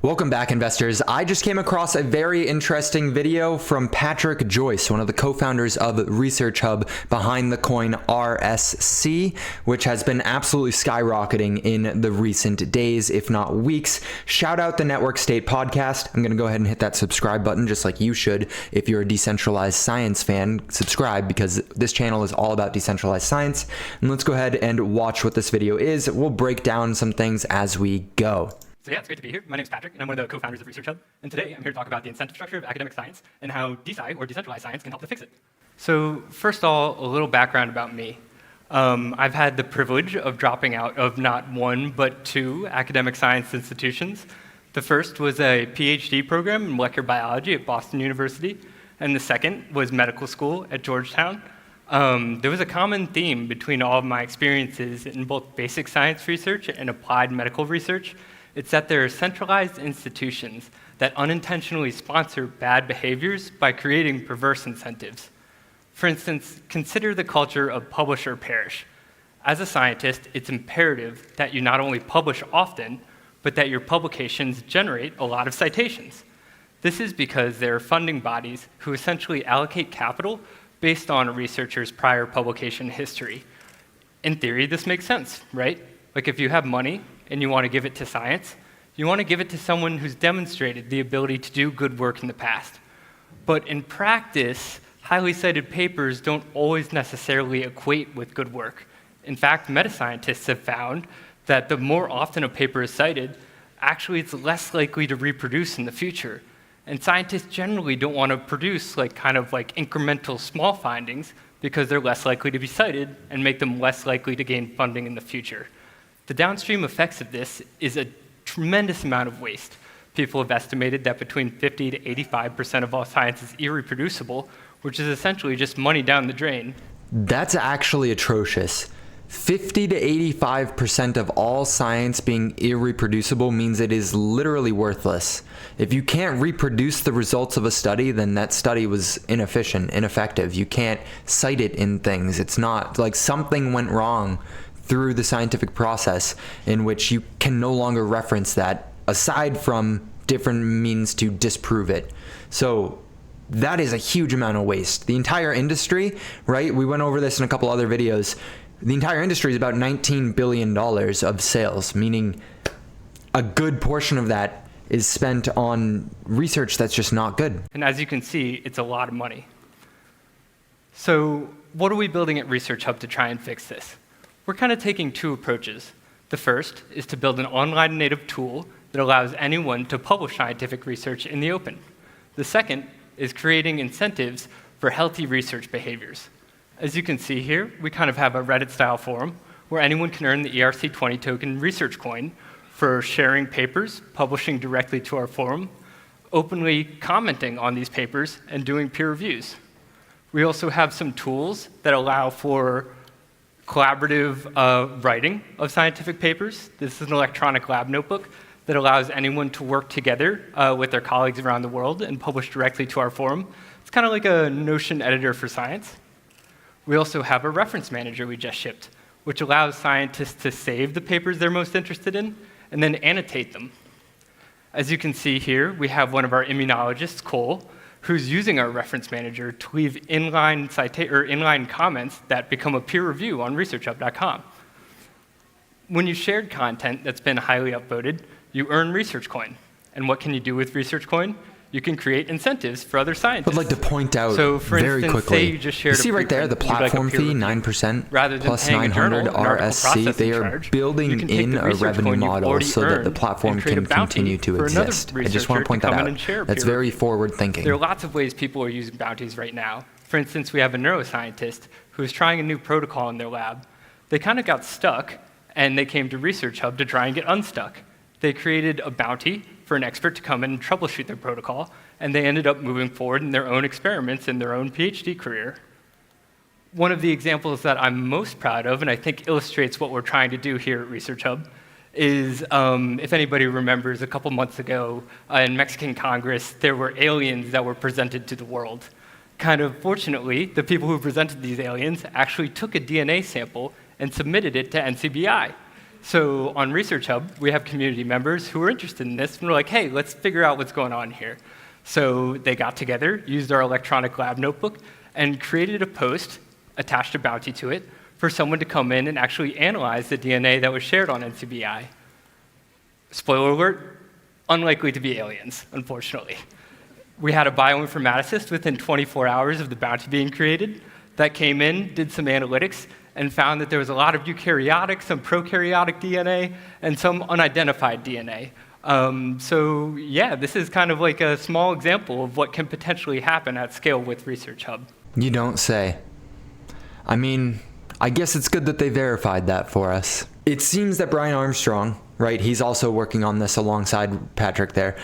Welcome back, investors. I just came across a very interesting video from Patrick Joyce, one of the co-founders of Research Hub behind the coin RSC, which has been absolutely skyrocketing in the recent days, if not weeks. Shout out the Network State podcast. I'm going to go ahead and hit that subscribe button, just like you should. If you're a Decentralized Science fan, subscribe, because this channel is all about decentralized science. And let's go ahead and watch what this video is. We'll break down some things as we go. So yeah, it's great to be here. My name is Patrick, and I'm one of the co-founders of Research Hub. And today, I'm here to talk about the incentive structure of academic science and how DeSci, or decentralized science, can help to fix it. So first of all, a little background about me. I've had the privilege of dropping out of not one, but two academic science institutions. The first was a PhD program in molecular biology at Boston University, and the second was medical school at Georgetown. There was a common theme between all of my experiences in both basic science research and applied medical research. It's that there are centralized institutions that unintentionally sponsor bad behaviors by creating perverse incentives. For instance, consider the culture of publish or perish. As a scientist, it's imperative that you not only publish often, but that your publications generate a lot of citations. This is because there are funding bodies who essentially allocate capital based on a researcher's prior publication history. In theory, this makes sense, right? Like if you have money and you want to give it to science, you want to give it to someone who's demonstrated the ability to do good work in the past. But in practice, highly cited papers don't always necessarily equate with good work. In fact, meta-scientists have found that the more often a paper is cited, actually it's less likely to reproduce in the future. And scientists generally don't want to produce kind of incremental small findings because they're less likely to be cited and make them less likely to gain funding in the future. The downstream effects of this is a tremendous amount of waste. People have estimated that between 50 to 85% of all science is irreproducible, which is essentially just money down the drain. That's actually atrocious. 50 to 85% of all science being irreproducible means it is literally worthless. If you can't reproduce the results of a study, then that study was inefficient, ineffective. You can't cite it in things. It's not like something went wrong through the scientific process in which you can no longer reference that aside from different means to disprove it. So that is a huge amount of waste. The entire industry, right? We went over this in a couple other videos. The entire industry is about $19 billion of sales, meaning a good portion of that is spent on research that's just not good. And as you can see, it's a lot of money. So what are we building at Research Hub to try and fix this? We're kind of taking two approaches. The first is to build an online native tool that allows anyone to publish scientific research in the open. The second is creating incentives for healthy research behaviors. As you can see here, we kind of have a Reddit-style forum where anyone can earn the ERC20 token research coin for sharing papers, publishing directly to our forum, openly commenting on these papers, and doing peer reviews. We also have some tools that allow for collaborative writing of scientific papers. This is an electronic lab notebook that allows anyone to work together with their colleagues around the world and publish directly to our forum. It's kind of like a Notion editor for science. We also have a reference manager we just shipped, which allows scientists to save the papers they're most interested in and then annotate them. As you can see here, we have one of our immunologists, Cole, who's using our reference manager to leave inline comments that become a peer review on researchup.com. When you shared content that's been highly upvoted, you earn Research Coin. And what can you do with Research Coin? You can create incentives for other scientists. I'd like to point out so for very instance, quickly, say you just shared see right there, the platform fee, 9% plus 900 RSC. They are building in a revenue model so that the platform can continue to exist. I just want to point that out. That's very forward thinking. There are lots of ways people are using bounties right now. For instance, we have a neuroscientist who is trying a new protocol in their lab. They kind of got stuck, and they came to Research Hub to try and get unstuck. They created a bounty for an expert to come in and troubleshoot their protocol, and they ended up moving forward in their own experiments in their own PhD career. One of the examples that I'm most proud of, and I think illustrates what we're trying to do here at Research Hub, is if anybody remembers a couple months ago in Mexican Congress, there were aliens that were presented to the world. Kind of fortunately, the people who presented these aliens actually took a DNA sample and submitted it to NCBI. So on Research Hub, we have community members who are interested in this, and we're like, hey, let's figure out what's going on here. So they got together, used our electronic lab notebook, and created a post, attached a bounty to it, for someone to come in and actually analyze the DNA that was shared on NCBI. Spoiler alert, unlikely to be aliens, unfortunately. We had a bioinformaticist within 24 hours of the bounty being created that came in, did some analytics, and found that there was a lot of eukaryotic, some prokaryotic DNA, and some unidentified DNA. So yeah, this is kind of like a small example of what can potentially happen at scale with Research Hub. You don't say. I mean, I guess it's good that they verified that for us. It seems that Brian Armstrong, right, he's also working on this alongside Patrick there,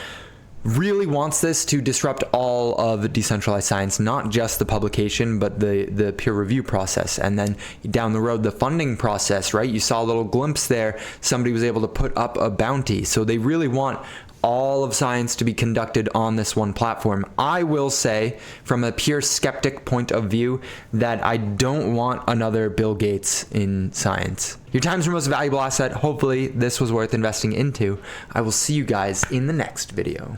really wants this to disrupt all of decentralized science, not just the publication, but the peer review process. And then down the road, the funding process, right? You saw a little glimpse there. Somebody was able to put up a bounty. So they really want all of science to be conducted on this one platform. I will say, from a pure skeptic point of view, that I don't want another Bill Gates in science. Your time's your most valuable asset. Hopefully this was worth investing into. I will see you guys in the next video.